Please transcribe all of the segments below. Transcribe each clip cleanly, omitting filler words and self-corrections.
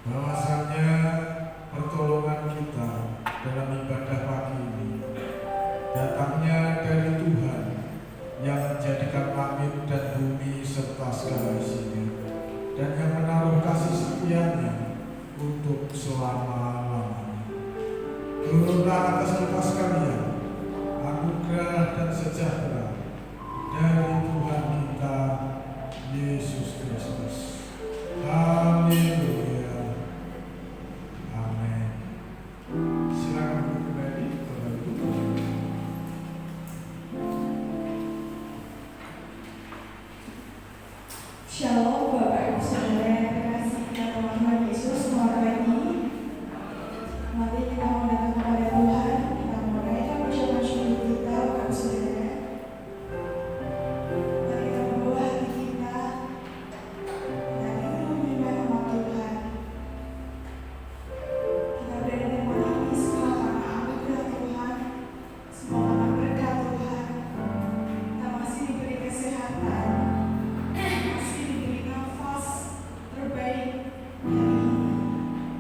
bahwasanya pertolongan kita dalam ibadah pagi ini datangnya dari Tuhan yang menjadikan langit dan bumi serta segala isinya, dan yang menaruh kasih setianya untuk selama-lamanya. Turunlah atas kita sekalian anugerah dan sejahtera dari Tuhan kita Yesus Kristus. Haleluya. Amin. Silakan kembali Bapak Ibu. Shalom Bapak Ibu Saudara yang terkasih dalam Tuhan Yesus. Selamat pagi. Mari kita mau datang kepada Tuhan. Kita mulai ucapan syukur kita Bapak Ibu Saudara. Mari kita membawa hati kita dan rindu menyembah nama Tuhan. Kita berada di tempat ini semua karena anugerah Tuhan, semua karena berkat Tuhan. Kita masih diberi kesehatan, masih diberi nafas terbaik dari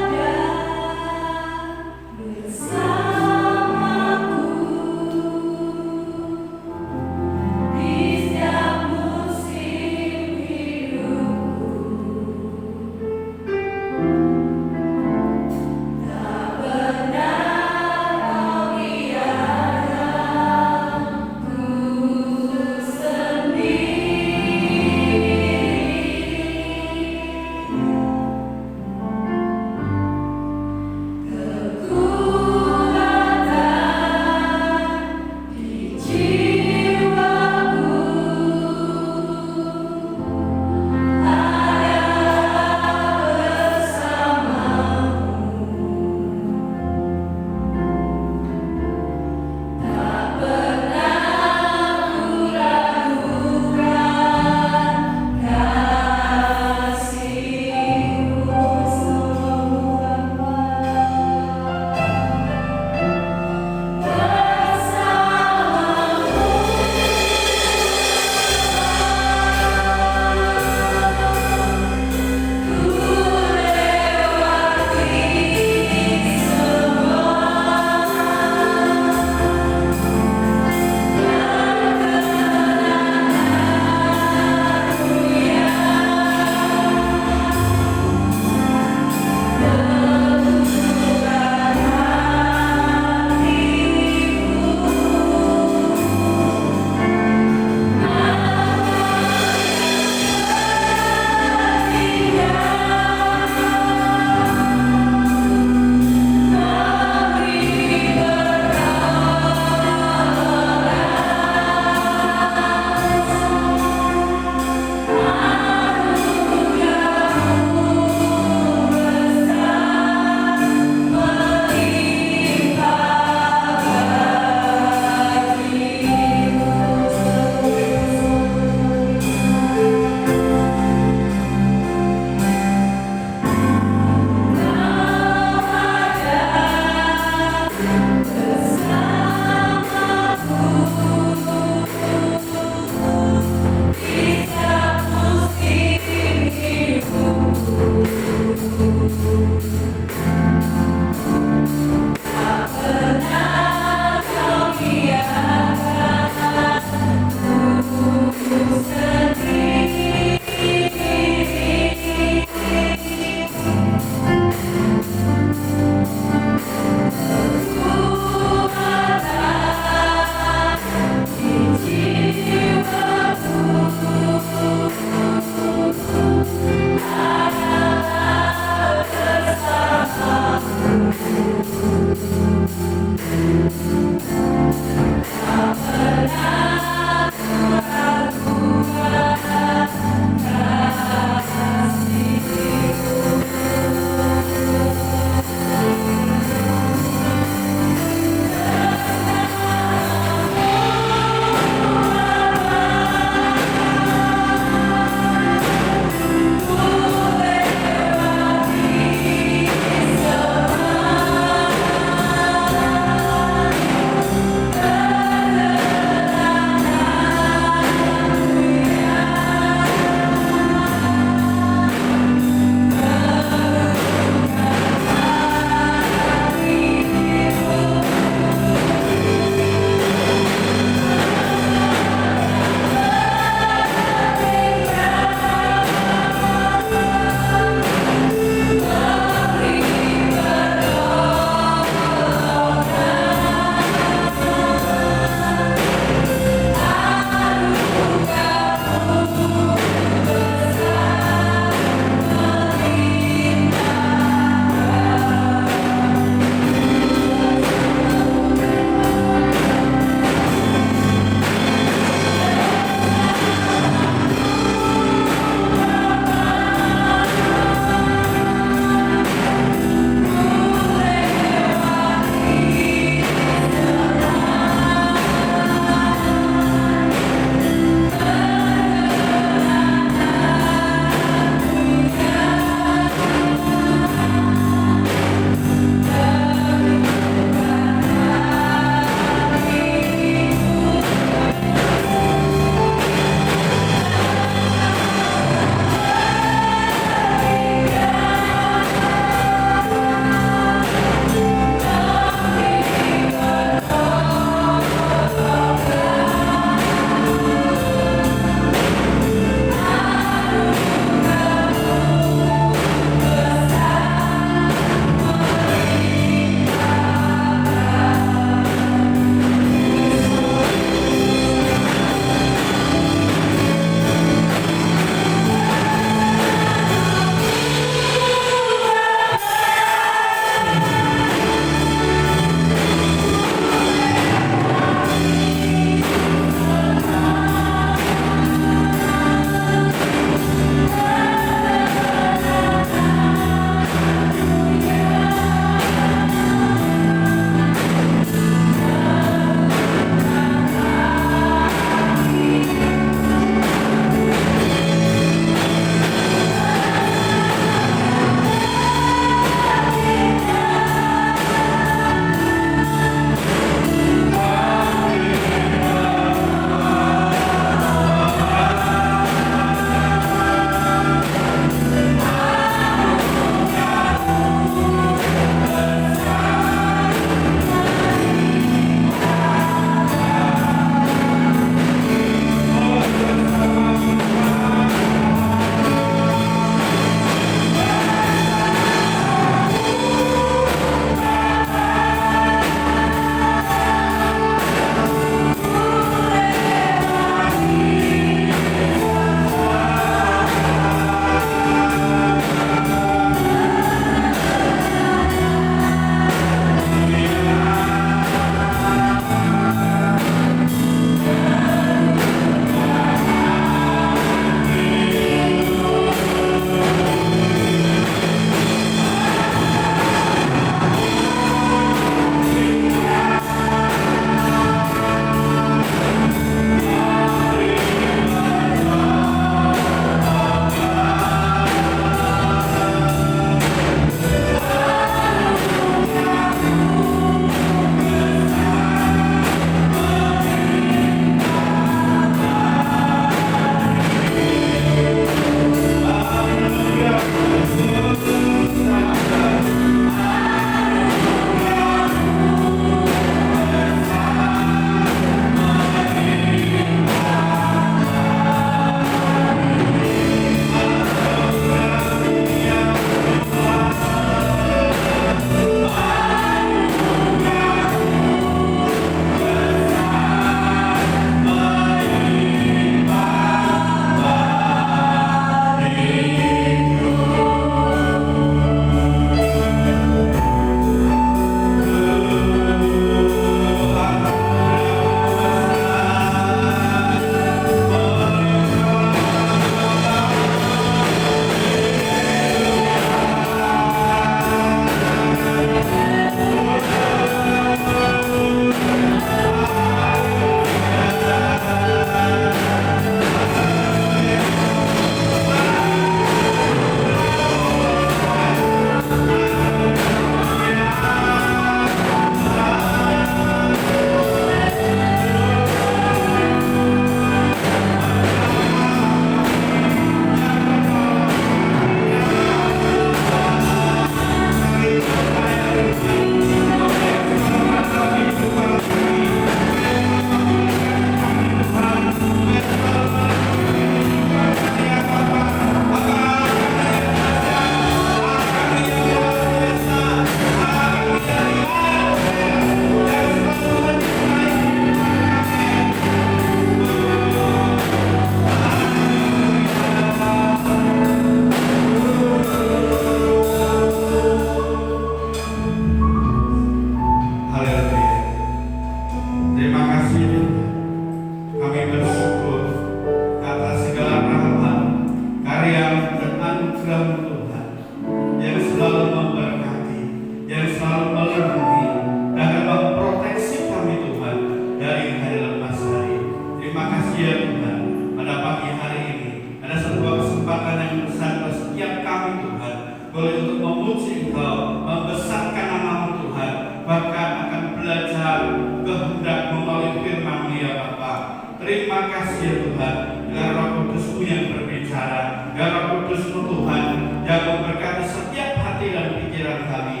Terima kasih ya Tuhan, biar Roh Kudus-Mu yang berbicara, biar Roh Kudus-Mu Tuhan yang memberkati setiap hati dan pikiran kami.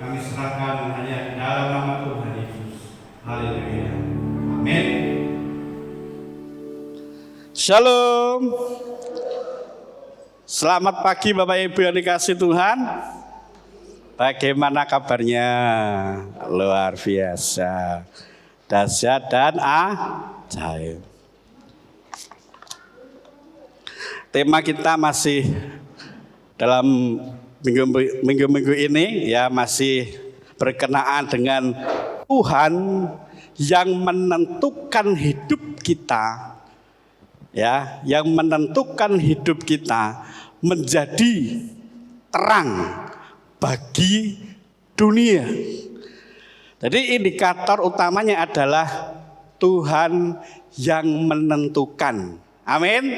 Kami serahkan hanya di dalam nama Tuhan Yesus. Haleluya. Amin. Shalom. Selamat pagi Bapak Ibu yang dikasihi Tuhan. Bagaimana kabarnya? Luar biasa. Dahsyat dan ajaib. Tema kita masih dalam minggu-minggu ini ya masih berkenaan dengan Tuhan yang menentukan hidup kita. Ya, yang menentukan hidup kita menjadi terang bagi dunia. Jadi indikator utamanya adalah Tuhan yang menentukan. Amin.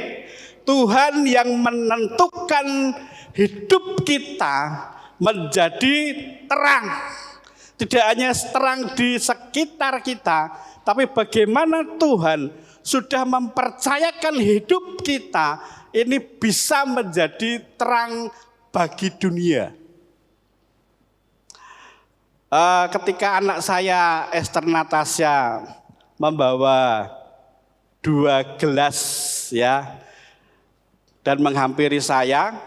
Tuhan yang menentukan hidup kita menjadi terang. Tidak hanya terang di sekitar kita, tapi bagaimana Tuhan sudah mempercayakan hidup kita ini bisa menjadi terang bagi dunia. Ketika anak saya Esther Natasha membawa 2 gelas ya dan menghampiri saya,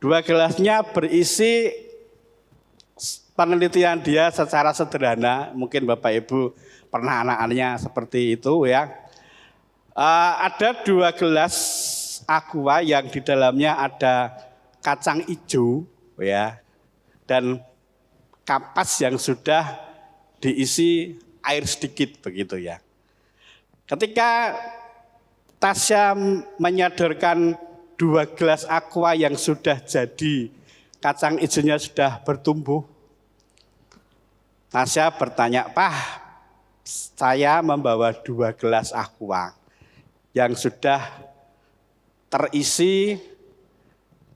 2 gelasnya berisi penelitian dia secara sederhana. Mungkin Bapak Ibu pernah anak-anaknya seperti itu ya. Ada 2 gelas aqua yang di dalamnya ada kacang hijau ya dan kapas yang sudah diisi air sedikit begitu ya. Ketika Tasya menyodorkan 2 gelas aqua yang sudah jadi kacang hijaunya sudah bertumbuh, Tasya bertanya, "Pak, saya membawa 2 gelas aqua yang sudah terisi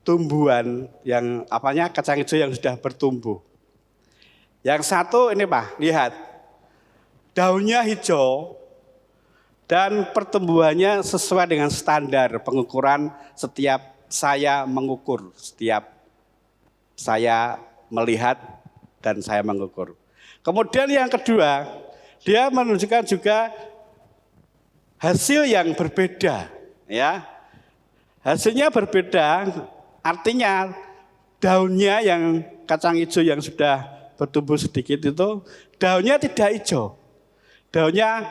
tumbuhan yang kacang hijau yang sudah bertumbuh. Yang satu ini Pak, lihat. Daunnya hijau dan pertumbuhannya sesuai dengan standar pengukuran setiap saya mengukur, setiap saya melihat dan saya mengukur. Kemudian yang kedua, dia menunjukkan juga hasil yang berbeda, ya. Hasilnya berbeda, artinya daunnya yang kacang hijau yang sudah bertumbuh sedikit itu, daunnya tidak hijau. Daunnya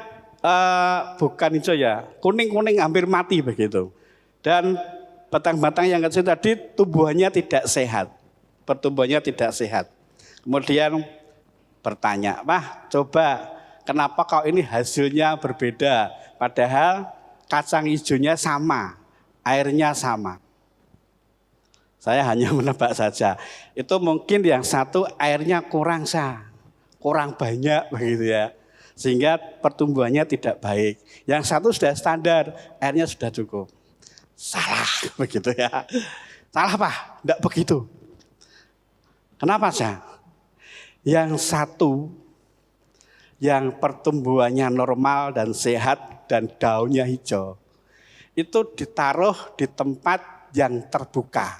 bukan hijau ya, kuning-kuning hampir mati begitu. Dan batang-batang yang kecil tadi tumbuhannya tidak sehat, pertumbuhannya tidak sehat. Kemudian bertanya, "Wah, coba kenapa kau ini hasilnya berbeda? Padahal kacang hijaunya sama, airnya sama." Saya hanya menebak saja. Itu mungkin yang satu airnya kurang banyak begitu ya. Sehingga pertumbuhannya tidak baik. Yang satu sudah standar, airnya sudah cukup. Salah begitu ya. Salah Pak, tidak begitu. Kenapa sih? Yang satu yang pertumbuhannya normal dan sehat dan daunnya hijau, itu ditaruh di tempat yang terbuka,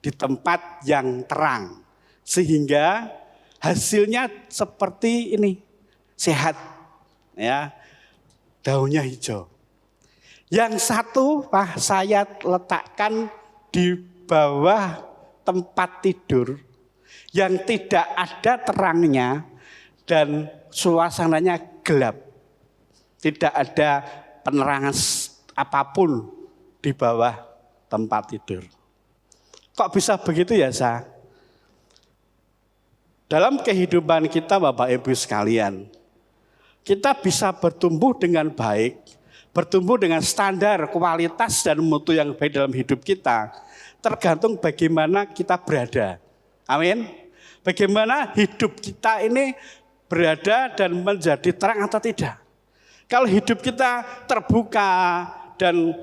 di tempat yang terang, sehingga hasilnya seperti ini, sehat, ya, daunnya hijau. Yang satu Pak, saya letakkan di bawah tempat tidur yang tidak ada terangnya dan suasananya gelap. Tidak ada penerangan apapun di bawah tempat tidur. Kok bisa begitu ya, Sa? Dalam kehidupan kita Bapak Ibu sekalian, kita bisa bertumbuh dengan baik, bertumbuh dengan standar kualitas dan mutu yang baik dalam hidup kita, tergantung bagaimana kita berada. Amin. Bagaimana hidup kita ini berada dan menjadi terang atau tidak. Kalau hidup kita terbuka dan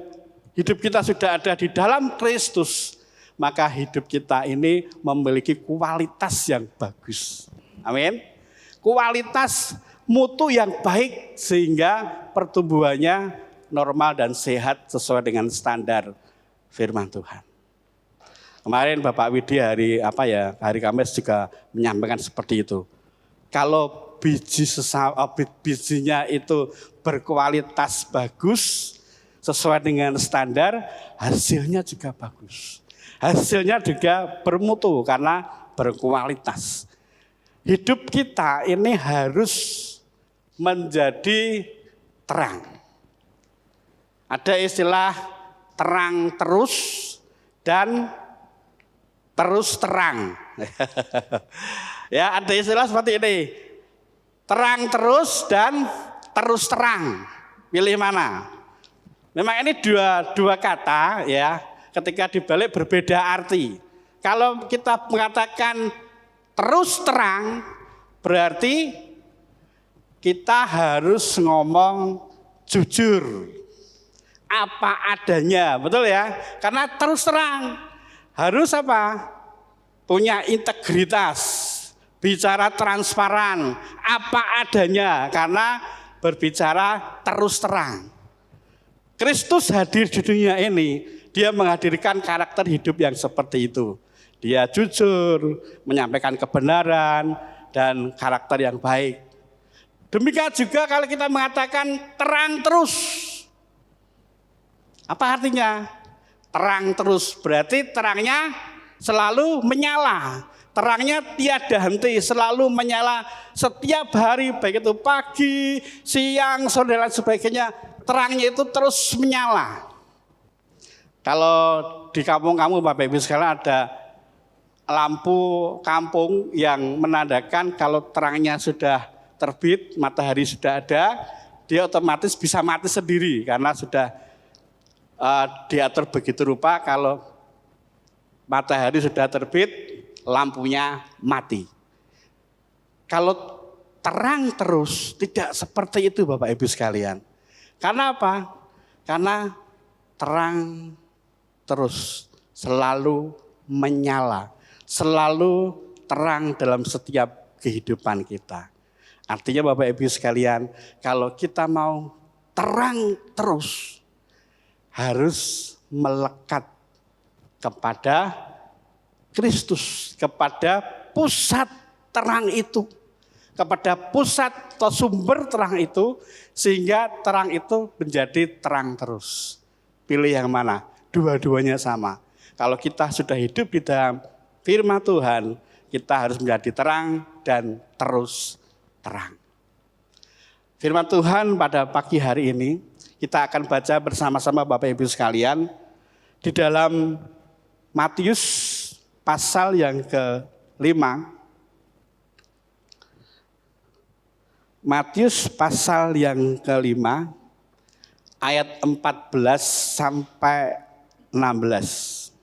hidup kita sudah ada di dalam Kristus, maka hidup kita ini memiliki kualitas yang bagus. Amin. Kualitas mutu yang baik sehingga pertumbuhannya normal dan sehat sesuai dengan standar firman Tuhan. Kemarin Bapak Widi hari Kamis juga menyampaikan seperti itu. Kalau bijinya itu berkualitas bagus sesuai dengan standar, hasilnya juga bagus. Hasilnya juga bermutu karena berkualitas. Hidup kita ini harus menjadi terang. Ada istilah terang terus dan terus terang. Ya, ada istilah seperti ini. Terang terus dan terus terang. Pilih mana? Memang ini dua kata ya, ketika dibalik berbeda arti. Kalau kita mengatakan terus terang, berarti kita harus ngomong jujur. Apa adanya, betul ya? Karena terus terang harus apa? Punya integritas, bicara transparan, apa adanya, karena berbicara terus terang. Kristus hadir di dunia ini, dia menghadirkan karakter hidup yang seperti itu. Dia jujur, menyampaikan kebenaran, dan karakter yang baik. Demikian juga kalau kita mengatakan terang terus. Apa artinya? Terang terus berarti terangnya selalu menyala. Terangnya tiada henti, selalu menyala setiap hari, baik itu pagi, siang, sore dan sebagainya. Terangnya itu terus menyala. Kalau di kampung kamu Bapak Ibu sekalian ada lampu kampung yang menandakan kalau terangnya sudah terbit, matahari sudah ada, dia otomatis bisa mati sendiri karena sudah diatur begitu rupa kalau matahari sudah terbit, lampunya mati. Kalau terang terus tidak seperti itu Bapak Ibu sekalian. Karena apa? Karena terang terus selalu menyala, selalu terang dalam setiap kehidupan kita. Artinya Bapak Ibu sekalian, kalau kita mau terang terus, harus melekat kepada Kristus, kepada pusat terang itu, kepada pusat atau sumber terang itu, sehingga terang itu menjadi terang terus. Pilih yang mana? Dua-duanya sama. Kalau kita sudah hidup di dalam firman Tuhan, kita harus menjadi terang dan terus terang. Firman Tuhan pada pagi hari ini, kita akan baca bersama-sama Bapak Ibu sekalian di dalam Matius pasal yang ke-5. Matius pasal yang ke-5 ayat 14 sampai 16.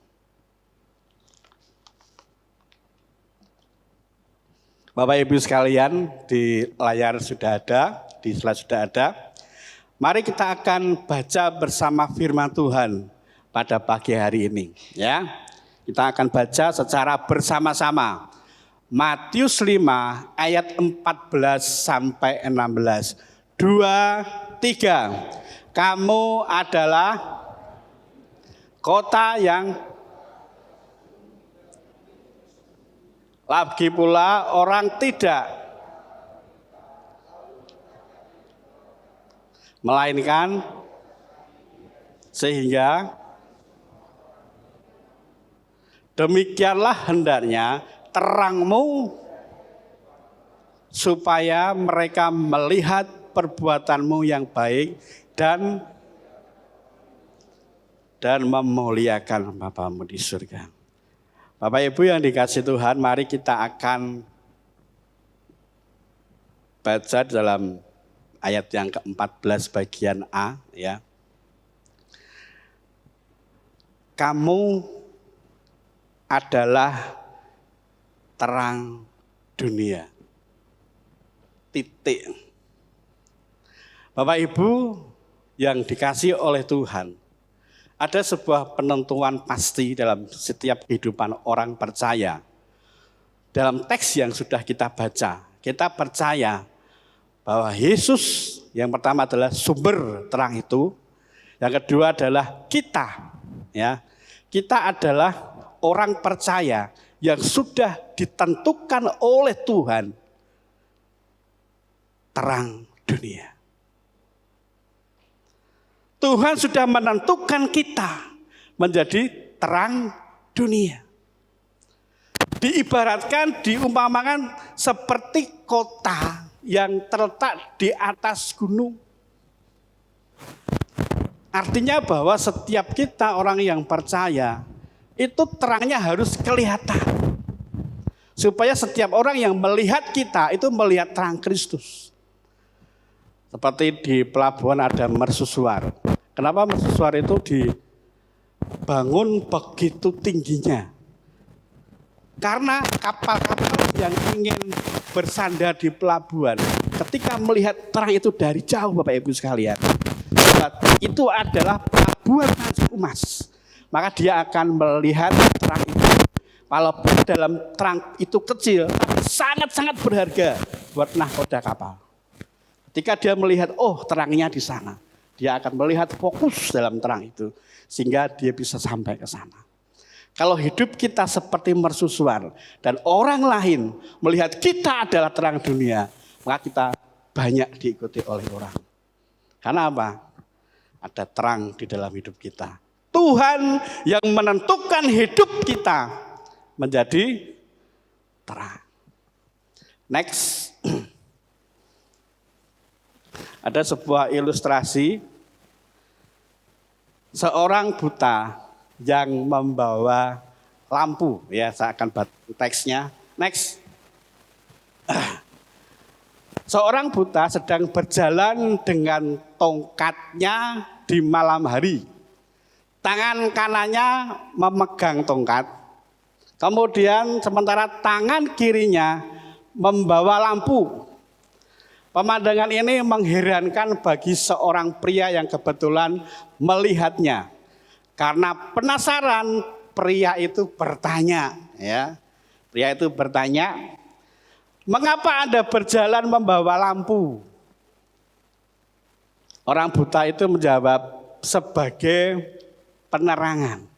Bapak Ibu sekalian, di layar sudah ada, di slide sudah ada. Mari kita akan baca bersama firman Tuhan pada pagi hari ini, ya. Kita akan baca secara bersama-sama. Matius 5 ayat 14 sampai 16. 2, 3. Kamu adalah kota yang lagi pula orang tidak, melainkan sehingga demikianlah hendaknya terangmu supaya mereka melihat perbuatanmu yang baik dan memuliakan Bapamu di surga. Bapak Ibu yang dikasihi Tuhan, mari kita akan baca dalam ayat yang ke-14 bagian A, ya. Kamu adalah terang dunia. Titik. Bapak Ibu yang dikasihi oleh Tuhan, ada sebuah penentuan pasti dalam setiap kehidupan orang percaya. Dalam teks yang sudah kita baca, kita percaya bahwa Yesus yang pertama adalah sumber terang itu, yang kedua adalah kita, ya. Kita adalah orang percaya yang sudah ditentukan oleh Tuhan terang dunia. Tuhan sudah menentukan kita menjadi terang dunia. Diibaratkan, diumpamakan seperti kota yang terletak di atas gunung. Artinya bahwa setiap kita orang yang percaya, itu terangnya harus kelihatan. Supaya setiap orang yang melihat kita, itu melihat terang Kristus. Seperti di pelabuhan ada mercusuar. Kenapa mercusuar itu dibangun begitu tingginya? Karena kapal-kapal yang ingin bersandar di pelabuhan, ketika melihat terang itu dari jauh, Bapak Ibu sekalian, itu adalah pelabuhan Tanjung Emas, maka dia akan melihat terang itu. Walaupun dalam terang itu kecil, tapi sangat-sangat berharga buat nahkoda kapal. Ketika dia melihat, oh terangnya di sana, dia akan melihat fokus dalam terang itu, sehingga dia bisa sampai ke sana. Kalau hidup kita seperti mercusuar dan orang lain melihat kita adalah terang dunia, maka kita banyak diikuti oleh orang. Karena apa? Ada terang di dalam hidup kita. Tuhan yang menentukan hidup kita menjadi terang. Next. Ada sebuah ilustrasi seorang buta yang membawa lampu. Ya, saya akan baca teksnya. Next. Seorang buta sedang berjalan dengan tongkatnya di malam hari. Tangan kanannya memegang tongkat. Kemudian sementara tangan kirinya membawa lampu. Pemandangan ini mengherankan bagi seorang pria yang kebetulan melihatnya. Karena penasaran, pria itu bertanya, ya. Pria itu bertanya, "Mengapa Anda berjalan membawa lampu?" Orang buta itu menjawab, "Sebagai penerangan."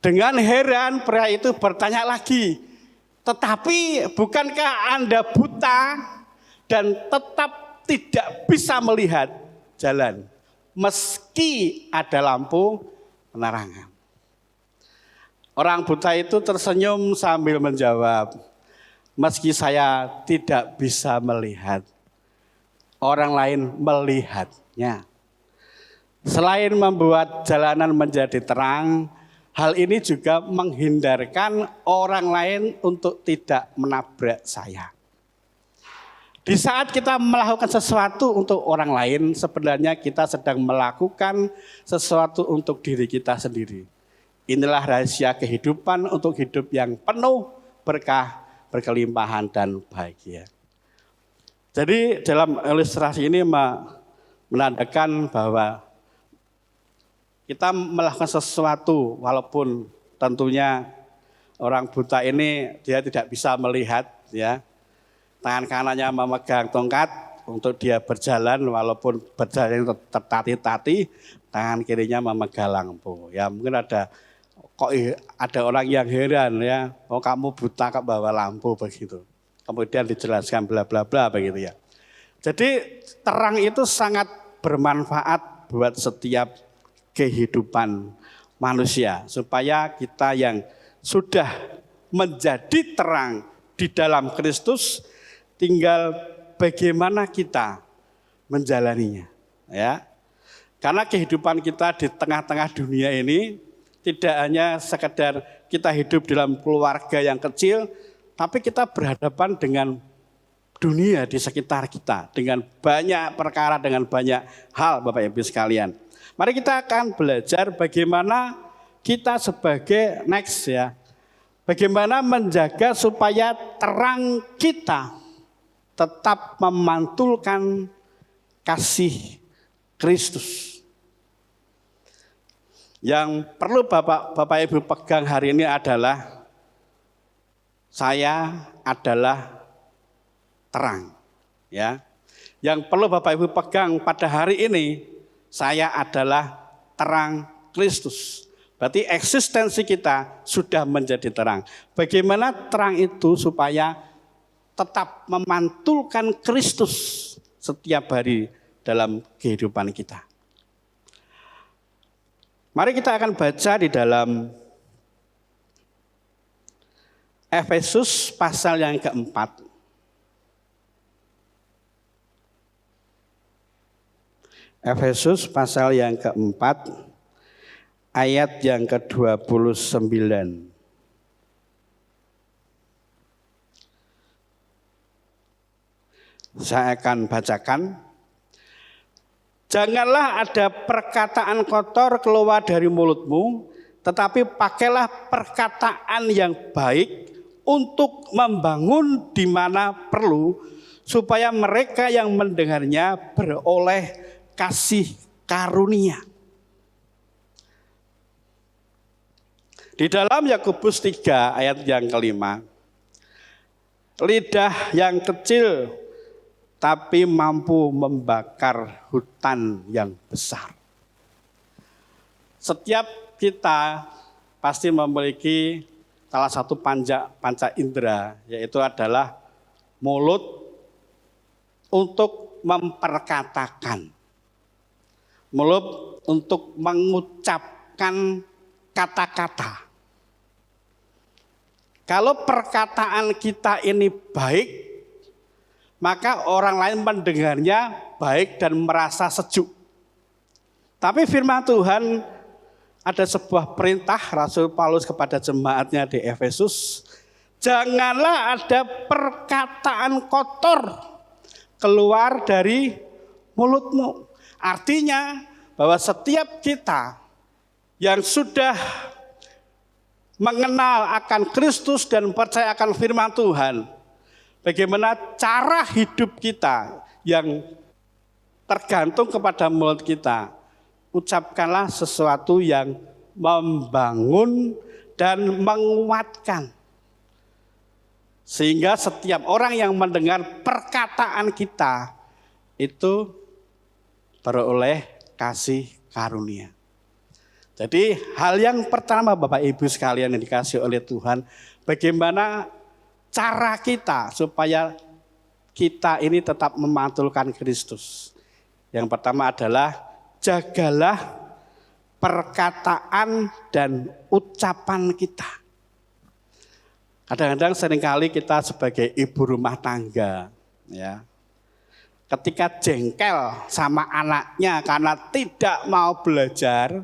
Dengan heran pria itu bertanya lagi, "Tetapi bukankah Anda buta dan tetap tidak bisa melihat jalan meski ada lampu penerangan?" Orang buta itu tersenyum sambil menjawab, "Meski saya tidak bisa melihat, orang lain melihatnya. Selain membuat jalanan menjadi terang, hal ini juga menghindarkan orang lain untuk tidak menabrak saya." Di saat kita melakukan sesuatu untuk orang lain, sebenarnya kita sedang melakukan sesuatu untuk diri kita sendiri. Inilah rahasia kehidupan untuk hidup yang penuh berkah, berkelimpahan, dan bahagia. Jadi dalam ilustrasi ini menandakan bahwa kita melakukan sesuatu walaupun tentunya orang buta ini dia tidak bisa melihat, ya. Tangan kanannya memegang tongkat untuk dia berjalan, walaupun berjalan tertati-tati, tangan kirinya memegang lampu. Ya mungkin ada orang yang heran, ya, "Oh kamu buta kok bawa lampu," begitu. Kemudian dijelaskan bla bla bla begitu, ya. Jadi terang itu sangat bermanfaat buat setiap kehidupan manusia, supaya kita yang sudah menjadi terang di dalam Kristus, tinggal bagaimana kita menjalaninya, ya. Karena kehidupan kita di tengah-tengah dunia ini tidak hanya sekedar kita hidup dalam keluarga yang kecil, tapi kita berhadapan dengan dunia di sekitar kita, dengan banyak perkara, dengan banyak hal, Bapak Ibu sekalian. Mari kita akan belajar bagaimana kita sebagai next, ya, bagaimana menjaga supaya terang kita tetap memantulkan kasih Kristus. Yang perlu Bapak Ibu pegang hari ini adalah saya adalah terang. Ya. Yang perlu Bapak Ibu pegang pada hari ini, saya adalah terang Kristus. Berarti eksistensi kita sudah menjadi terang. Bagaimana terang itu supaya tetap memantulkan Kristus setiap hari dalam kehidupan kita. Mari kita akan baca di dalam Efesus pasal yang keempat. Efesus pasal yang keempat, ayat yang ke-29. Saya akan bacakan. Janganlah ada perkataan kotor keluar dari mulutmu, tetapi pakailah perkataan yang baik untuk membangun di mana perlu, supaya mereka yang mendengarnya beroleh kasih karunia. Di dalam Yakobus 3 ayat yang kelima, lidah yang kecil tapi mampu membakar hutan yang besar. Setiap kita pasti memiliki salah satu panca indera, yaitu adalah mulut untuk memperkatakan. Mulut untuk mengucapkan kata-kata. Kalau perkataan kita ini baik, maka orang lain mendengarnya baik dan merasa sejuk. Tapi firman Tuhan, ada sebuah perintah Rasul Paulus kepada jemaatnya di Efesus. Janganlah ada perkataan kotor keluar dari mulutmu. Artinya bahwa setiap kita yang sudah mengenal akan Kristus dan percaya akan firman Tuhan, bagaimana cara hidup kita yang tergantung kepada mulut kita. Ucapkanlah sesuatu yang membangun dan menguatkan. Sehingga setiap orang yang mendengar perkataan kita itu beroleh kasih karunia. Jadi hal yang pertama Bapak Ibu sekalian yang dikasih oleh Tuhan, bagaimana cara kita supaya kita ini tetap memantulkan Kristus. Yang pertama adalah jagalah perkataan dan ucapan kita. Kadang-kadang seringkali kita sebagai ibu rumah tangga, ya, ketika jengkel sama anaknya karena tidak mau belajar,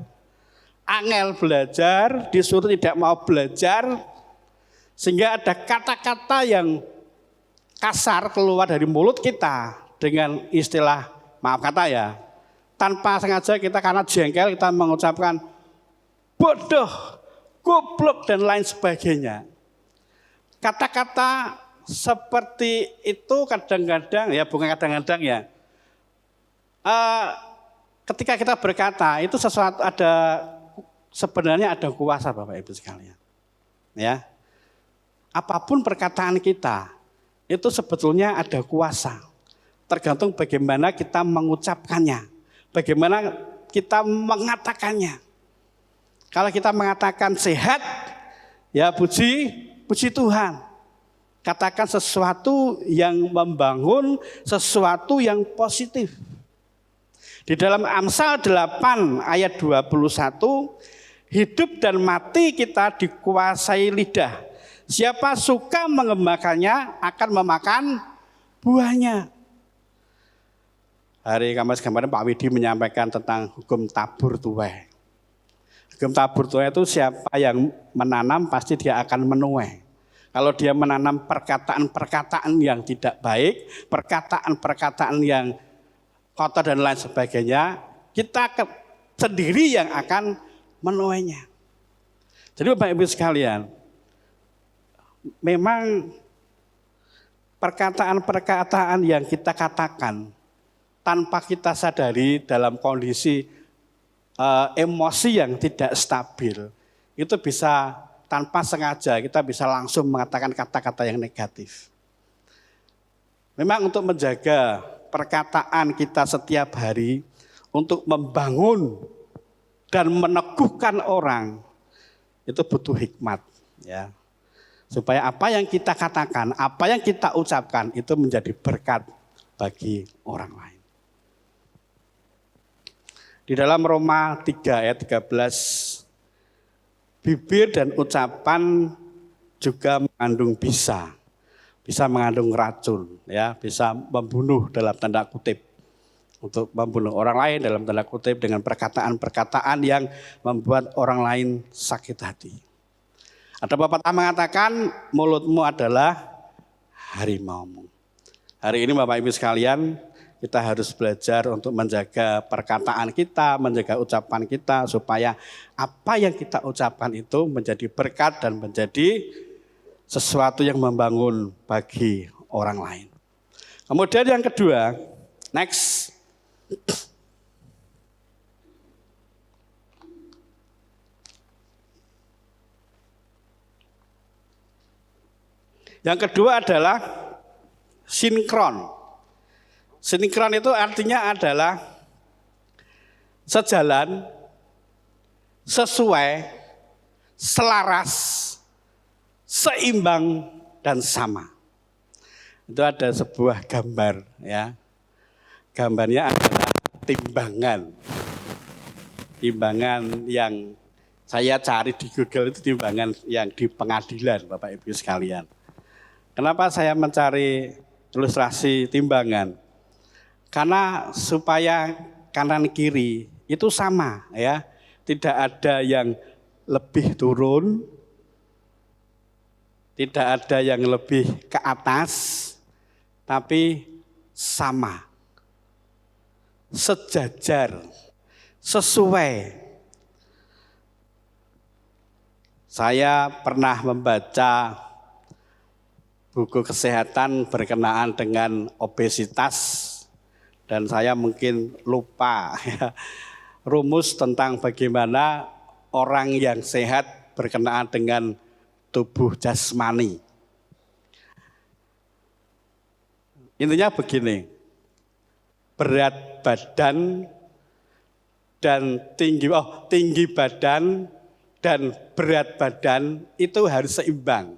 angel belajar, disuruh tidak mau belajar, sehingga ada kata-kata yang kasar keluar dari mulut kita dengan istilah, maaf kata ya, tanpa sengaja kita karena jengkel kita mengucapkan bodoh, goblok dan lain sebagainya. Kata-kata seperti itu kadang-kadang, ya bukan kadang-kadang ya, ketika kita berkata itu sesuatu sebenarnya ada kuasa Bapak Ibu sekalian. Ya, apapun perkataan kita itu sebetulnya ada kuasa. Tergantung bagaimana kita mengucapkannya, bagaimana kita mengatakannya. Kalau kita mengatakan sehat, ya puji Tuhan. Katakan sesuatu yang membangun, sesuatu yang positif. Di dalam Amsal 8 ayat 21, hidup dan mati kita dikuasai lidah. Siapa suka mengembangkannya akan memakan buahnya. Hari Kamis kemarin Pak Widi menyampaikan tentang hukum tabur tuai. Hukum tabur tuai itu siapa yang menanam pasti dia akan menuai. Kalau dia menanam perkataan-perkataan yang tidak baik, perkataan-perkataan yang kotor dan lain sebagainya, kita sendiri yang akan menuainya. Jadi Bapak Ibu sekalian, memang perkataan-perkataan yang kita katakan tanpa kita sadari dalam kondisi emosi yang tidak stabil, itu bisa tanpa sengaja kita bisa langsung mengatakan kata-kata yang negatif. Memang untuk menjaga perkataan kita setiap hari, untuk membangun dan meneguhkan orang, itu butuh hikmat, ya. Supaya apa yang kita katakan, apa yang kita ucapkan itu menjadi berkat bagi orang lain. Di dalam Roma 3 ayat 13, bibir dan ucapan juga mengandung bisa mengandung racun, ya, bisa membunuh dalam tanda kutip, untuk membunuh orang lain dalam tanda kutip dengan perkataan-perkataan yang membuat orang lain sakit hati. Ada pepatah mengatakan mulutmu adalah harimaumu. Hari ini Bapak Ibu sekalian, kita harus belajar untuk menjaga perkataan kita, menjaga ucapan kita, supaya apa yang kita ucapkan itu menjadi berkat dan menjadi sesuatu yang membangun bagi orang lain. Kemudian yang kedua, next. Yang kedua adalah sinkron. Sinkron itu artinya adalah sejalan, sesuai, selaras, seimbang dan sama. Itu ada sebuah gambar, ya. Gambarnya adalah timbangan. Timbangan yang saya cari di Google itu timbangan yang di pengadilan, Bapak Ibu sekalian. Kenapa saya mencari ilustrasi timbangan? Karena supaya kanan kiri itu sama, ya. Tidak ada yang lebih turun, tidak ada yang lebih ke atas, tapi sama, sejajar, sesuai. Saya pernah membaca buku kesehatan berkenaan dengan obesitas, dan saya mungkin lupa ya, rumus tentang bagaimana orang yang sehat berkenaan dengan tubuh jasmani. Intinya begini, berat badan dan tinggi badan dan berat badan itu harus seimbang,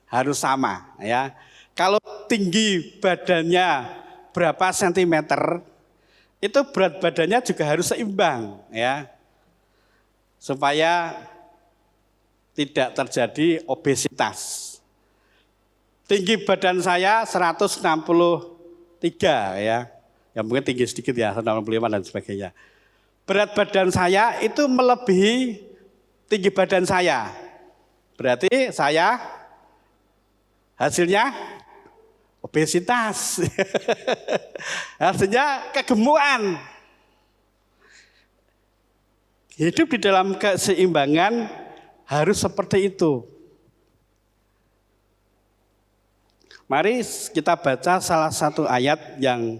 harus sama, ya. Kalau tinggi badannya berapa sentimeter, itu berat badannya juga harus seimbang, ya. Supaya tidak terjadi obesitas. Tinggi badan saya 163, ya. Ya mungkin tinggi sedikit ya, 165 dan sebagainya. Berat badan saya itu melebihi tinggi badan saya. Berarti saya hasilnya obesitas. Hasilnya kegemukan. Hidup di dalam keseimbangan harus seperti itu. Mari kita baca salah satu ayat yang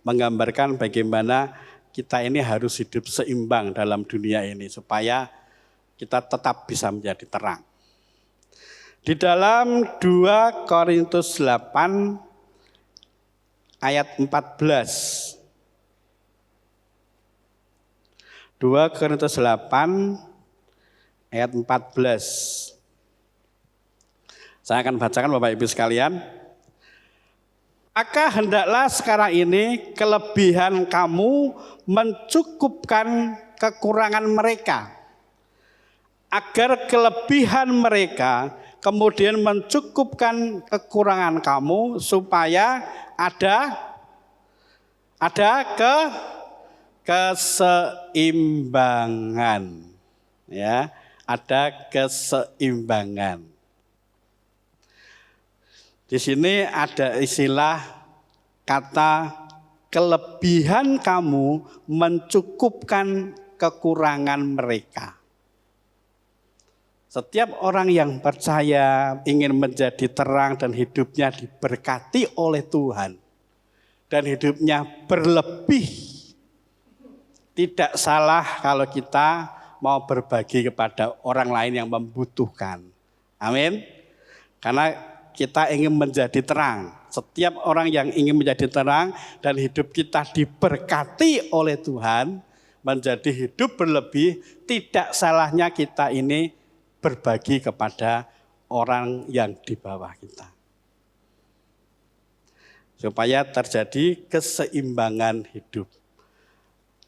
menggambarkan bagaimana kita ini harus hidup seimbang dalam dunia ini supaya kita tetap bisa menjadi terang. Di dalam 2 Korintus 8 ayat 14. 2 Korintus 8 ayat 14. Saya akan bacakan Bapak Ibu sekalian. Maka hendaklah sekarang ini kelebihan kamu mencukupkan kekurangan mereka, agar kelebihan mereka kemudian mencukupkan kekurangan kamu, supaya ada keseimbangan, ya, ada keseimbangan. Di sini ada istilah kata kelebihan kamu mencukupkan kekurangan mereka. Setiap orang yang percaya ingin menjadi terang dan hidupnya diberkati oleh Tuhan dan hidupnya berlebih. Tidak salah kalau kita mau berbagi kepada orang lain yang membutuhkan. Amin. Karena kita ingin menjadi terang Setiap orang yang ingin menjadi terang dan hidup kita diberkati oleh Tuhan, menjadi hidup berlebih, tidak salahnya kita ini berbagi kepada orang yang di bawah kita. Supaya terjadi keseimbangan hidup.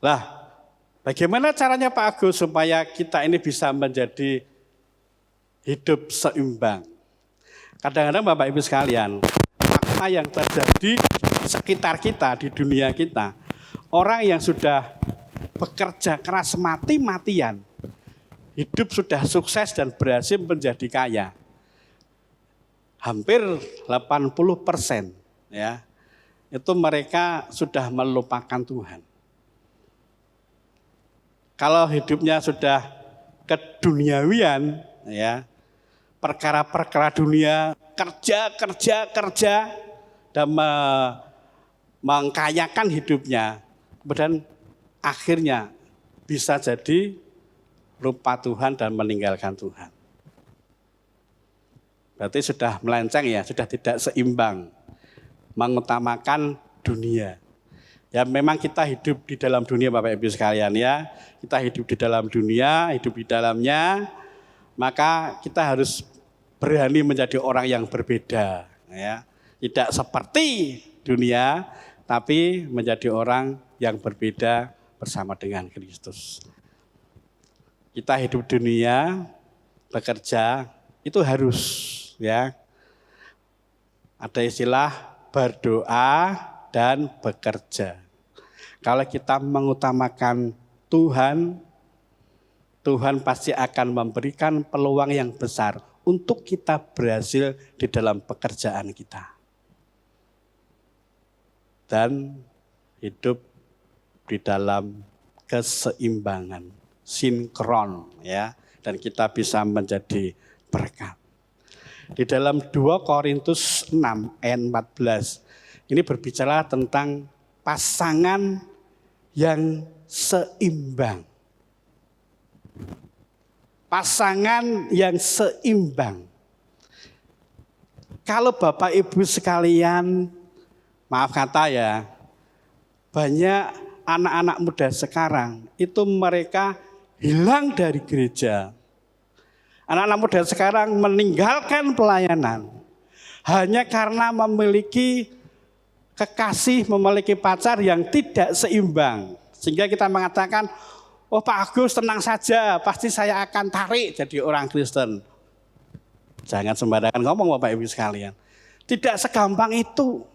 Lah, bagaimana caranya Pak Agus supaya kita ini bisa menjadi hidup seimbang? Kadang-kadang Bapak Ibu sekalian, apa yang terjadi di sekitar kita, di dunia kita, orang yang sudah bekerja keras mati-matian, hidup sudah sukses dan berhasil menjadi kaya, hampir 80%, ya, itu mereka sudah melupakan Tuhan. Kalau hidupnya sudah keduniawian, ya, perkara-perkara dunia, kerja dan mengkayakan hidupnya, kemudian akhirnya bisa jadi lupa Tuhan dan meninggalkan Tuhan. Berarti sudah melenceng ya, sudah tidak seimbang, mengutamakan dunia. Ya memang kita hidup di dalam dunia Bapak Ibu sekalian ya, kita hidup di dalam dunia, hidup di dalamnya, maka kita harus berani menjadi orang yang berbeda, ya. Tidak seperti dunia, tapi menjadi orang yang berbeda bersama dengan Kristus. Kita hidup dunia, bekerja, itu harus, ya. Ada istilah berdoa dan bekerja. Kalau kita mengutamakan Tuhan, Tuhan pasti akan memberikan peluang yang besar untuk kita berhasil di dalam pekerjaan kita. Dan hidup di dalam keseimbangan, sinkron, ya, dan kita bisa menjadi berkat. Di dalam 2 Korintus 6 ayat 14, ini berbicara tentang pasangan yang seimbang. Pasangan yang seimbang. Kalau Bapak Ibu sekalian, maaf kata ya, banyak anak-anak muda sekarang itu mereka hilang dari gereja. Anak-anak muda sekarang meninggalkan pelayanan hanya karena memiliki kekasih, memiliki pacar yang tidak seimbang. Sehingga kita mengatakan, oh Pak Agus tenang saja, pasti saya akan tarik jadi orang Kristen. Jangan sembarangan ngomong Bapak Ibu sekalian. Tidak segampang itu.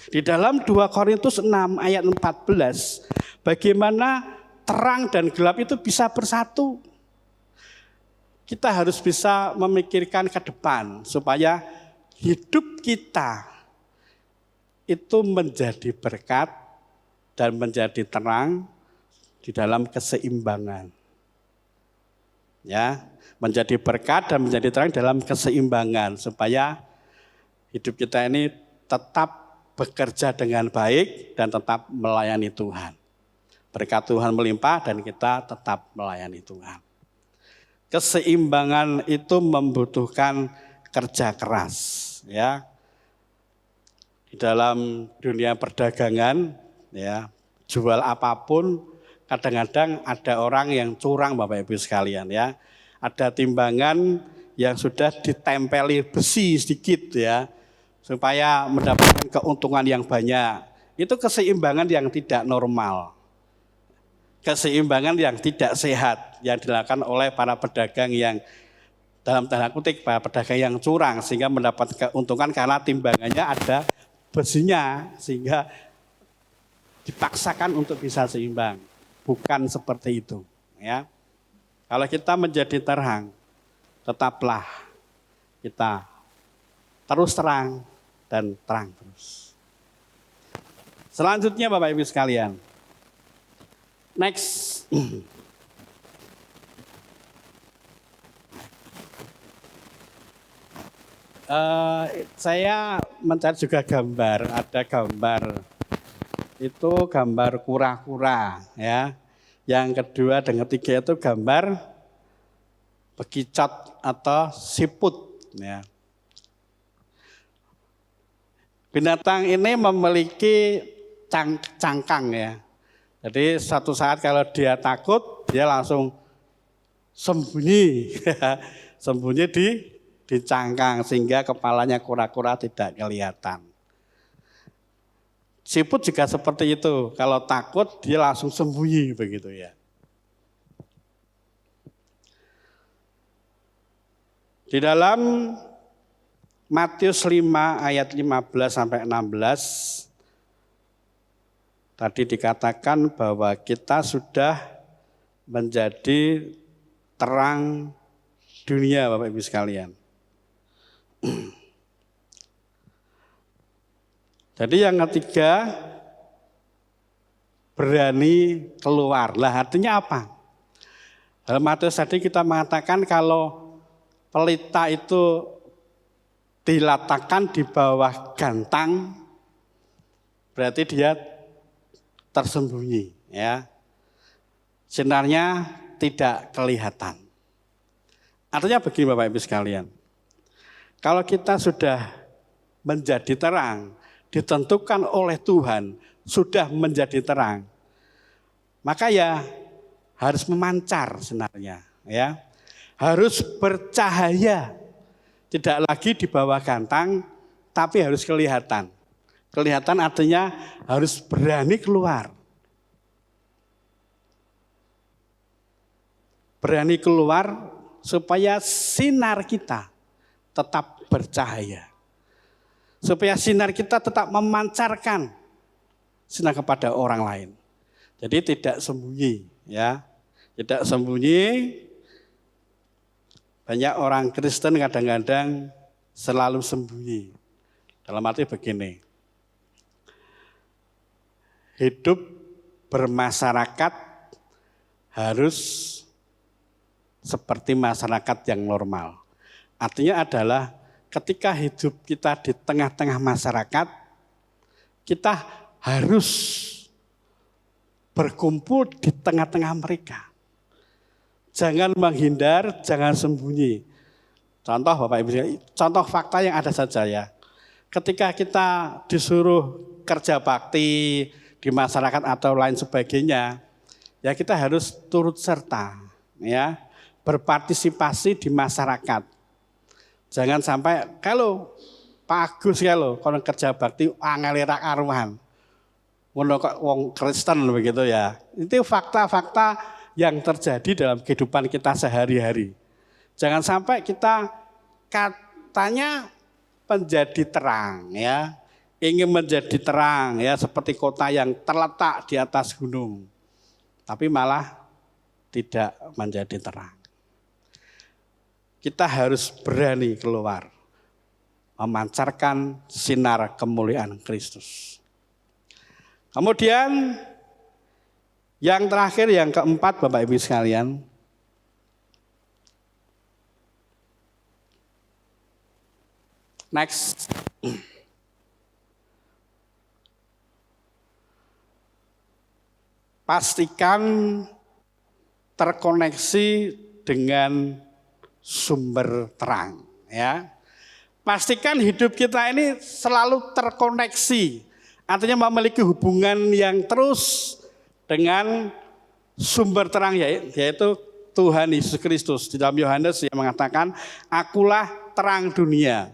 Di dalam 2 Korintus 6 ayat 14, bagaimana terang dan gelap itu bisa bersatu. Kita harus bisa memikirkan ke depan supaya hidup kita itu menjadi berkat dan menjadi terang di dalam keseimbangan. Ya, menjadi berkat dan menjadi terang dalam keseimbangan supaya hidup kita ini tetap bekerja dengan baik dan tetap melayani Tuhan. Berkat Tuhan melimpah dan kita tetap melayani Tuhan. Keseimbangan itu membutuhkan kerja keras, ya. Di dalam dunia perdagangan, ya, jual apapun, kadang-kadang ada orang yang curang Bapak Ibu sekalian, ya. Ada timbangan yang sudah ditempeli besi sedikit, ya, supaya mendapatkan keuntungan yang banyak. Itu keseimbangan yang tidak normal. Keseimbangan yang tidak sehat yang dilakukan oleh para pedagang yang dalam tanda kutip para pedagang yang curang sehingga mendapat keuntungan karena timbangannya ada besinya sehingga dipaksakan untuk bisa seimbang. Bukan seperti itu, ya. Kalau kita menjadi terang, tetaplah kita terus terang dan terang terus. Selanjutnya Bapak Ibu sekalian, next. Saya mencari juga gambar, ada gambar. Itu gambar kura-kura, ya. Yang kedua dan ketiga itu gambar bekicot atau siput, ya. Binatang ini memiliki cangkang ya. Jadi suatu saat kalau dia takut, dia langsung sembunyi. Sembunyi di cangkang sehingga kepalanya kura-kura tidak kelihatan. Siput juga seperti itu. Kalau takut dia langsung sembunyi begitu ya. Di dalam Matius 5 ayat 15 sampai 16 tadi dikatakan bahwa kita sudah menjadi terang dunia Bapak Ibu sekalian. Jadi yang ketiga, berani keluar. Lah artinya apa? Dalam Matius tadi kita mengatakan kalau pelita itu diletakkan di bawah gantang, berarti dia tersembunyi, ya. Sinarnya tidak kelihatan. Artinya begini Bapak Ibu sekalian, kalau kita sudah menjadi terang, ditentukan oleh Tuhan, sudah menjadi terang, maka ya harus memancar sinarnya, ya. Harus bercahaya, tidak lagi di bawah gantang, tapi harus kelihatan. Kelihatan artinya harus berani keluar. Berani keluar supaya sinar kita tetap bercahaya. Supaya sinar kita tetap memancarkan sinar kepada orang lain. Jadi tidak sembunyi, ya. Tidak sembunyi. Banyak orang Kristen kadang-kadang selalu sembunyi. Dalam arti begini, hidup bermasyarakat harus seperti masyarakat yang normal. Artinya adalah ketika hidup kita di tengah-tengah masyarakat, kita harus berkumpul di tengah-tengah mereka. Jangan menghindar, jangan sembunyi. Contoh Bapak Ibu, contoh fakta yang ada saja ya. Ketika kita disuruh kerja bakti di masyarakat atau lain sebagainya, ya kita harus turut serta, ya, berpartisipasi di masyarakat. Jangan sampai kalau Pak Agus kalau kerja bakti angelirak aruhan, wong Kristen begitu ya. Itu fakta-fakta yang terjadi dalam kehidupan kita sehari-hari. Jangan sampai kita katanya menjadi terang, ya, ingin menjadi terang, ya, seperti kota yang terletak di atas gunung, tapi malah tidak menjadi terang. Kita harus berani keluar, memancarkan sinar kemuliaan Kristus. Kemudian yang terakhir, yang keempat Bapak Ibu sekalian, next. Pastikan terkoneksi dengan sumber terang, ya. Pastikan hidup kita ini selalu terkoneksi, artinya memiliki hubungan yang terus dengan sumber terang, yaitu Tuhan Yesus Kristus. Di dalam Yohanes yang mengatakan, akulah terang dunia.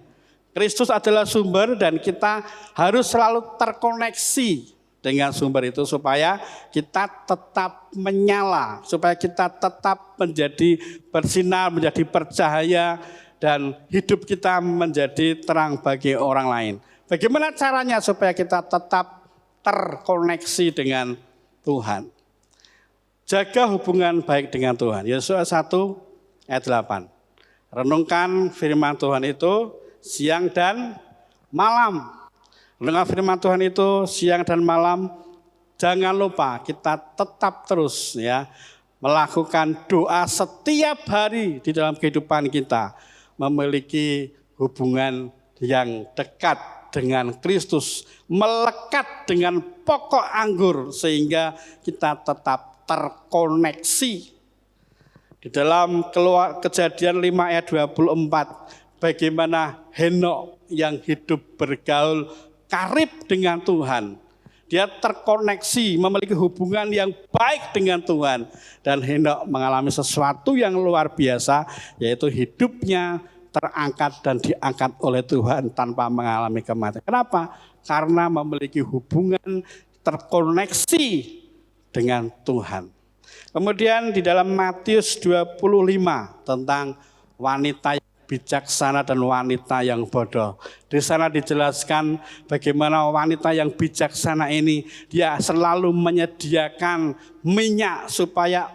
Kristus adalah sumber dan kita harus selalu terkoneksi dengan sumber itu supaya kita tetap menyala, supaya kita tetap menjadi bersinar, menjadi bercahaya, dan hidup kita menjadi terang bagi orang lain. Bagaimana caranya supaya kita tetap terkoneksi dengan Tuhan? Jaga hubungan baik dengan Tuhan. Yesaya 1 ayat 8. Renungkan firman Tuhan itu siang dan malam. Renungkan firman Tuhan itu siang dan malam. Jangan lupa kita tetap terus, ya, melakukan doa setiap hari di dalam kehidupan kita. Memiliki hubungan yang dekat dengan Kristus, melekat dengan pokok anggur sehingga kita tetap terkoneksi. Di dalam Kejadian 5 ayat 24, bagaimana Henok yang hidup bergaul karib dengan Tuhan. Dia terkoneksi, memiliki hubungan yang baik dengan Tuhan. Dan hendak mengalami sesuatu yang luar biasa, yaitu hidupnya terangkat dan diangkat oleh Tuhan tanpa mengalami kematian. Kenapa? Karena memiliki hubungan terkoneksi dengan Tuhan. Kemudian di dalam Matius 25 tentang wanita yang bijaksana dan wanita yang bodoh. Di sana dijelaskan bagaimana wanita yang bijaksana ini dia selalu menyediakan minyak supaya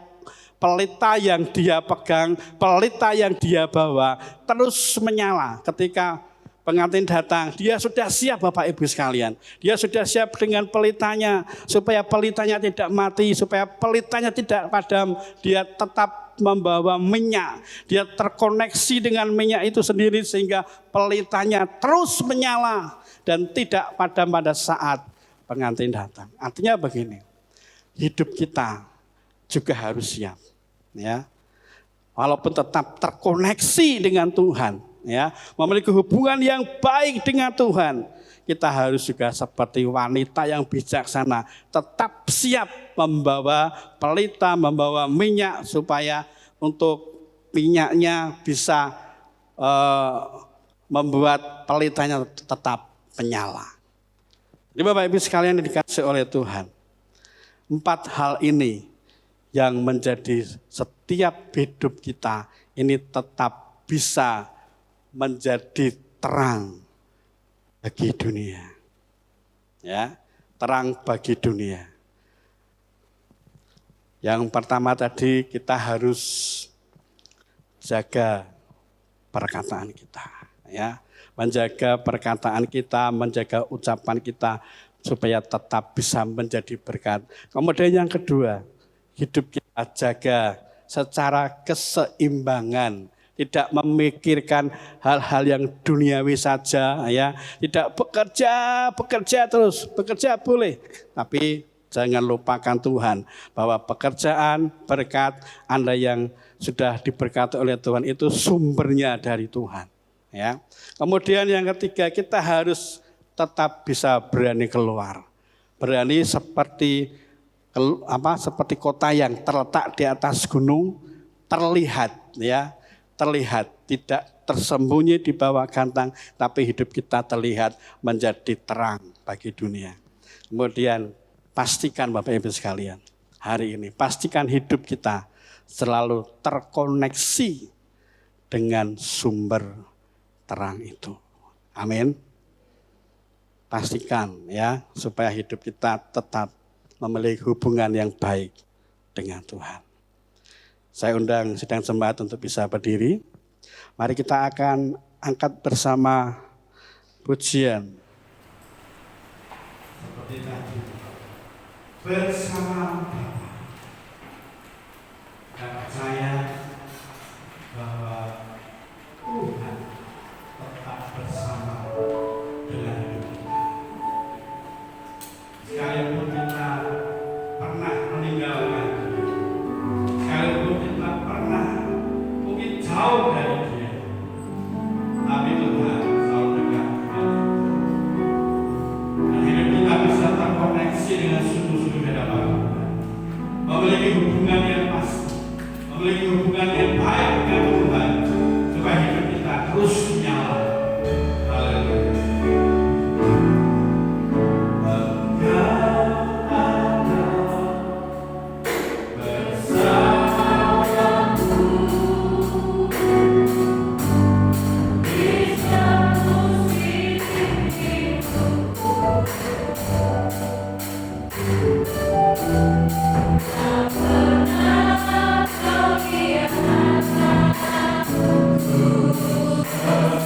pelita yang dia pegang, pelita yang dia bawa terus menyala ketika pengantin datang. Dia sudah siap Bapak Ibu sekalian. Dia sudah siap dengan pelitanya supaya pelitanya tidak mati, supaya pelitanya tidak padam. Dia tetap membawa minyak. Dia terkoneksi dengan minyak itu sendiri sehingga pelitanya terus menyala dan tidak padam pada saat pengantin datang. Artinya begini, hidup kita juga harus siap, ya. Walaupun tetap terkoneksi dengan Tuhan, ya, memiliki hubungan yang baik dengan Tuhan, kita harus juga seperti wanita yang bijaksana, tetap siap membawa pelita, membawa minyak supaya untuk minyaknya bisa membuat pelitanya tetap menyala. Jadi Bapak Ibu sekalian yang dikasih oleh Tuhan, 4 hal ini yang menjadi setiap hidup kita ini tetap bisa menjadi terang bagi dunia. Ya, terang bagi dunia. Yang pertama tadi kita harus jaga perkataan kita, ya. Menjaga perkataan kita, menjaga ucapan kita supaya tetap bisa menjadi berkat. Kemudian yang kedua, hidup kita jaga secara keseimbangan. Tidak memikirkan hal-hal yang duniawi saja, ya. Tidak bekerja terus, bekerja boleh, tapi jangan lupakan Tuhan bahwa pekerjaan, berkat Anda yang sudah diberkati oleh Tuhan itu sumbernya dari Tuhan, ya. Kemudian yang ketiga, kita harus tetap bisa berani keluar. Berani seperti kota yang terletak di atas gunung, terlihat, ya. Terlihat, tidak tersembunyi di bawah gantang, tapi hidup kita terlihat menjadi terang bagi dunia. Kemudian pastikan Bapak Ibu sekalian, hari ini pastikan hidup kita selalu terkoneksi dengan sumber terang itu. Amin. Pastikan ya, supaya hidup kita tetap memiliki hubungan yang baik dengan Tuhan. Saya undang sidang jemaat untuk bisa berdiri. Mari kita akan angkat bersama pujian. Seperti tadi, bersama Bapa. Dan percaya bahwa Tuhan tetap bersama dengan hidup kita. Sekalipun kita pernah meninggalkan Dia, sekalipun kita pernah mungkin jauh dari Dia, tapi Tuhan selalu dekat dengan kita. Dan hidup kita bisa terkoneksi dengan sungguh-sungguh di hadapan Tuhan. Memiliki hubungan yang pasti, memiliki hubungan yang baik dengan Tuhan, supaya hidup kita terus menyala. Haleluya. Kau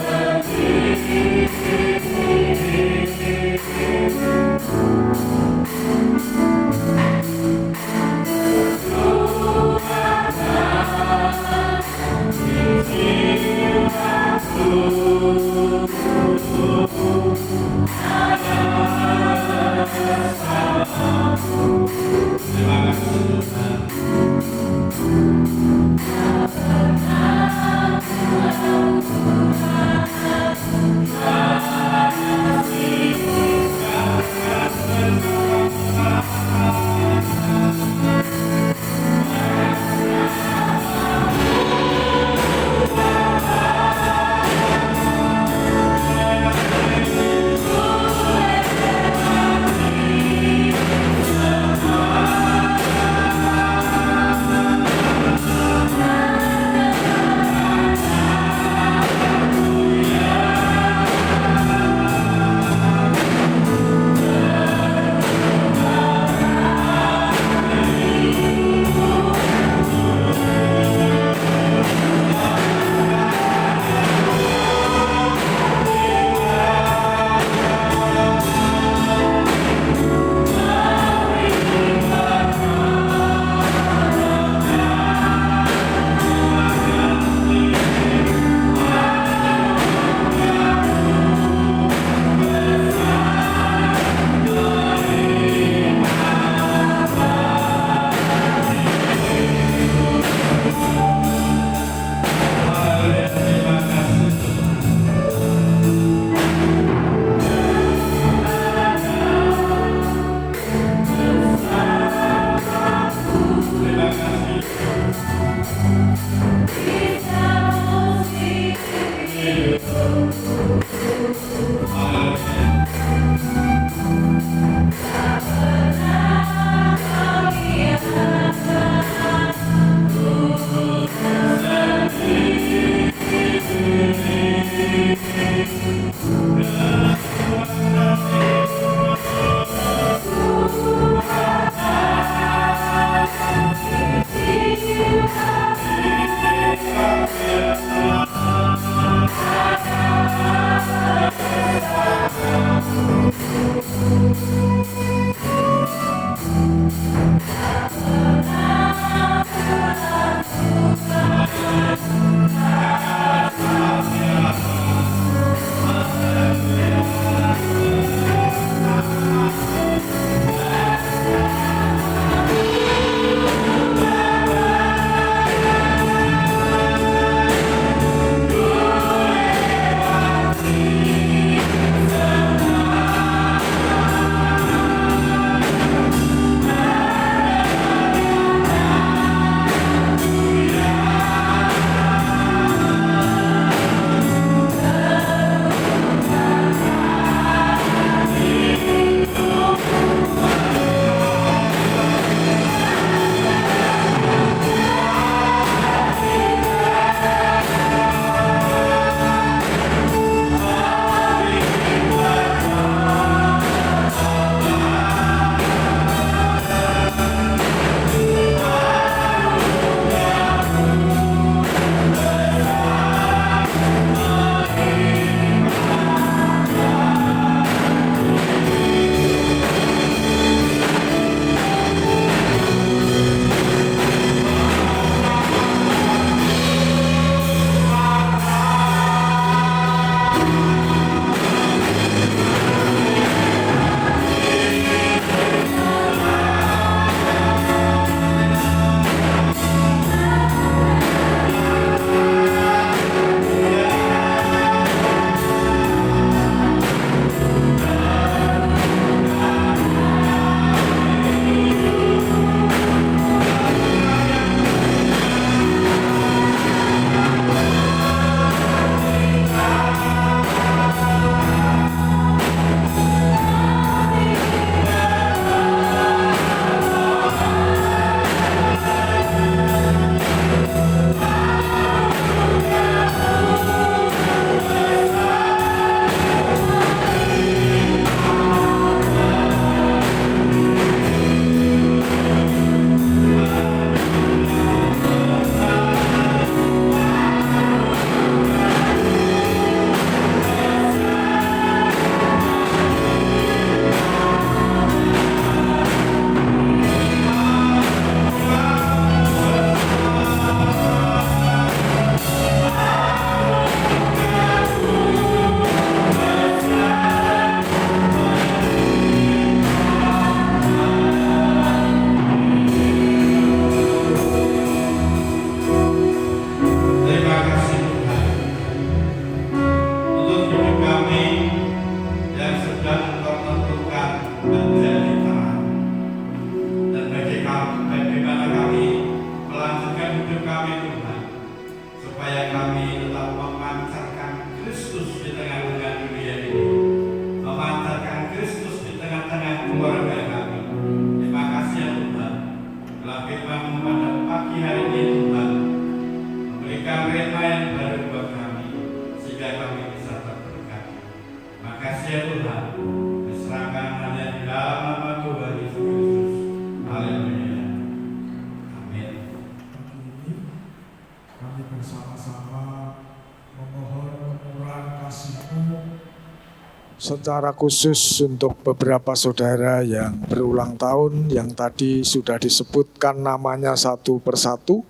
secara khusus untuk beberapa saudara yang berulang tahun yang tadi sudah disebutkan namanya satu persatu.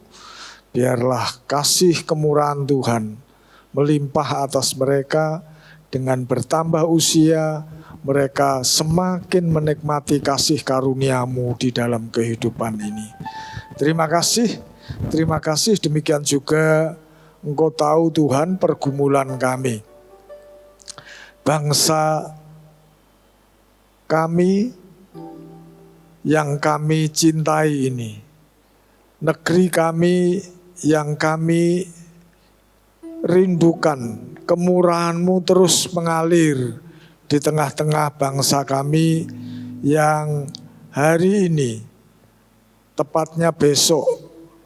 Biarlah kasih kemurahan Tuhan melimpah atas mereka. Dengan bertambah usia, mereka semakin menikmati kasih karunia-Mu di dalam kehidupan ini. Terima kasih. Demikian juga Engkau tahu Tuhan pergumulan kami. Bangsa kami yang kami cintai ini. Negeri kami yang kami rindukan. Kemurahan-Mu terus mengalir di tengah-tengah bangsa kami yang hari ini, tepatnya besok,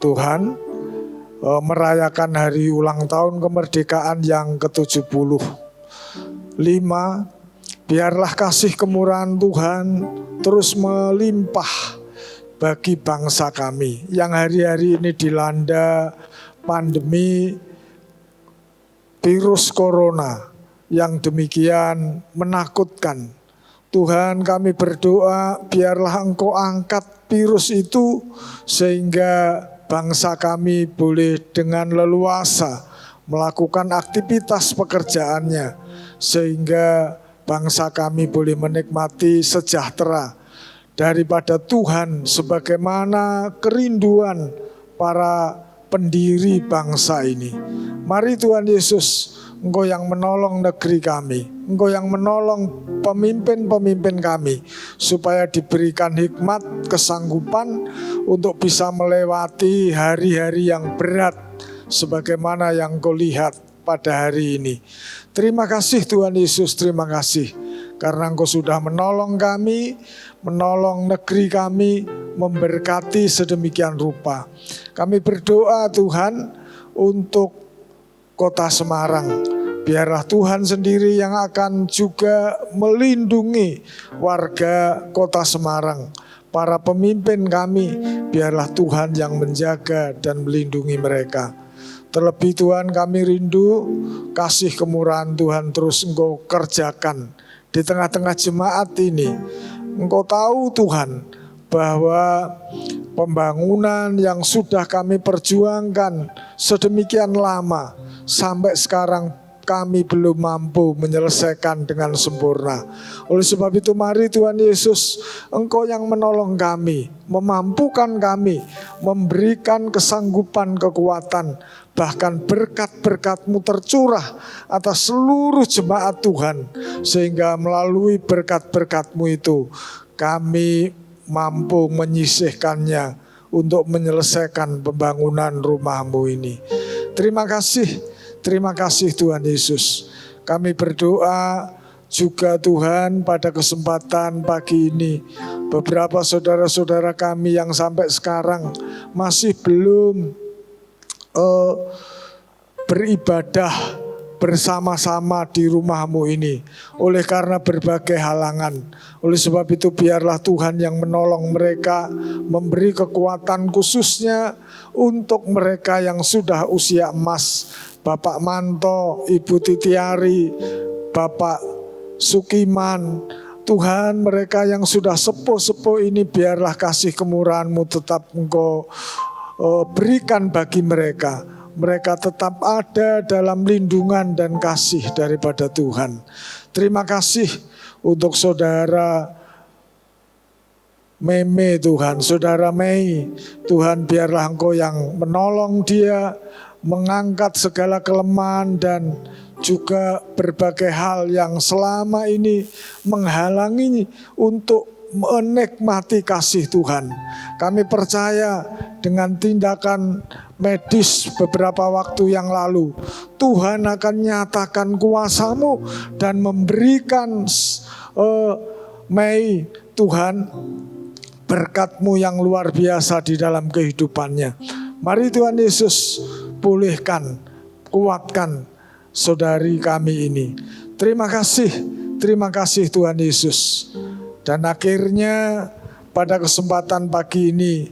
Tuhan, merayakan hari ulang tahun kemerdekaan yang ke-75. Biarlah kasih kemurahan Tuhan terus melimpah bagi bangsa kami yang hari-hari ini dilanda pandemi virus corona yang demikian menakutkan. Tuhan, kami berdoa biarlah Engkau angkat virus itu sehingga bangsa kami boleh dengan leluasa melakukan aktivitas pekerjaannya, sehingga bangsa kami boleh menikmati sejahtera daripada Tuhan sebagaimana kerinduan para pendiri bangsa ini. Mari Tuhan Yesus, Engkau yang menolong negeri kami, Engkau yang menolong pemimpin-pemimpin kami, supaya diberikan hikmat, kesanggupan untuk bisa melewati hari-hari yang berat sebagaimana yang Engkau lihat pada hari ini. Terima kasih Tuhan Yesus, terima kasih karena Engkau sudah menolong kami, menolong negeri kami, memberkati sedemikian rupa. Kami berdoa Tuhan untuk Kota Semarang. Biarlah Tuhan sendiri yang akan juga melindungi warga Kota Semarang. Para pemimpin kami, biarlah Tuhan yang menjaga dan melindungi mereka. Terlebih Tuhan, kami rindu kasih kemurahan Tuhan terus Engkau kerjakan di tengah-tengah jemaat ini. Engkau tahu Tuhan bahwa pembangunan yang sudah kami perjuangkan sedemikian lama, sampai sekarang kami belum mampu menyelesaikan dengan sempurna. Oleh sebab itu mari Tuhan Yesus, Engkau yang menolong kami, memampukan kami, memberikan kesanggupan, kekuatan, bahkan berkat-berkat-Mu tercurah atas seluruh jemaat Tuhan, sehingga melalui berkat-berkat-Mu itu kami mampu menyisihkannya untuk menyelesaikan pembangunan rumah-Mu ini. Terima kasih Tuhan Yesus. Kami berdoa juga Tuhan pada kesempatan pagi ini, beberapa saudara-saudara kami yang sampai sekarang masih belum beribadah bersama-sama di rumah-Mu ini oleh karena berbagai halangan. Oleh sebab itu biarlah Tuhan yang menolong mereka, memberi kekuatan khususnya untuk mereka yang sudah usia emas, Bapak Manto, Ibu Titiari, Bapak Sukiman. Tuhan, mereka yang sudah sepuh-sepuh ini biarlah kasih kemurahan-Mu tetap Engkau berikan bagi mereka. Mereka tetap ada dalam lindungan dan kasih daripada Tuhan. Terima kasih untuk saudara Meme Tuhan, saudara Mei. Tuhan, biarlah Engkau yang menolong dia, mengangkat segala kelemahan dan juga berbagai hal yang selama ini menghalangi untuk menikmati kasih Tuhan. Kami percaya dengan tindakan medis beberapa waktu yang lalu, Tuhan akan nyatakan kuasa-Mu dan memberikan Mei Tuhan berkat-Mu yang luar biasa di dalam kehidupannya. Mari Tuhan Yesus pulihkan, kuatkan saudari kami ini. Terima kasih Tuhan Yesus. Dan akhirnya pada kesempatan pagi ini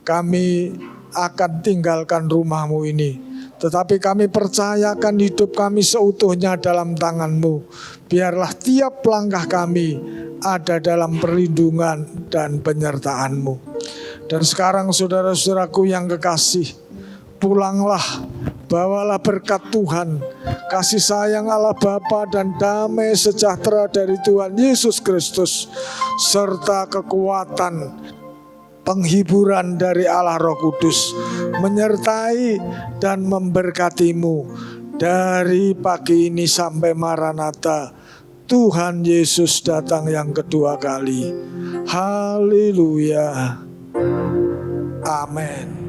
kami akan tinggalkan rumah-Mu ini. Tetapi kami percayakan hidup kami seutuhnya dalam tangan-Mu. Biarlah tiap langkah kami ada dalam perlindungan dan penyertaan-Mu. Dan sekarang saudara-saudaraku yang kekasih, pulanglah, bawalah berkat Tuhan, kasih sayang Allah Bapa dan damai sejahtera dari Tuhan Yesus Kristus, serta kekuatan penghiburan dari Allah Roh Kudus menyertai dan memberkatimu dari pagi ini sampai Maranatha, Tuhan Yesus datang yang kedua kali. Haleluya. Amin.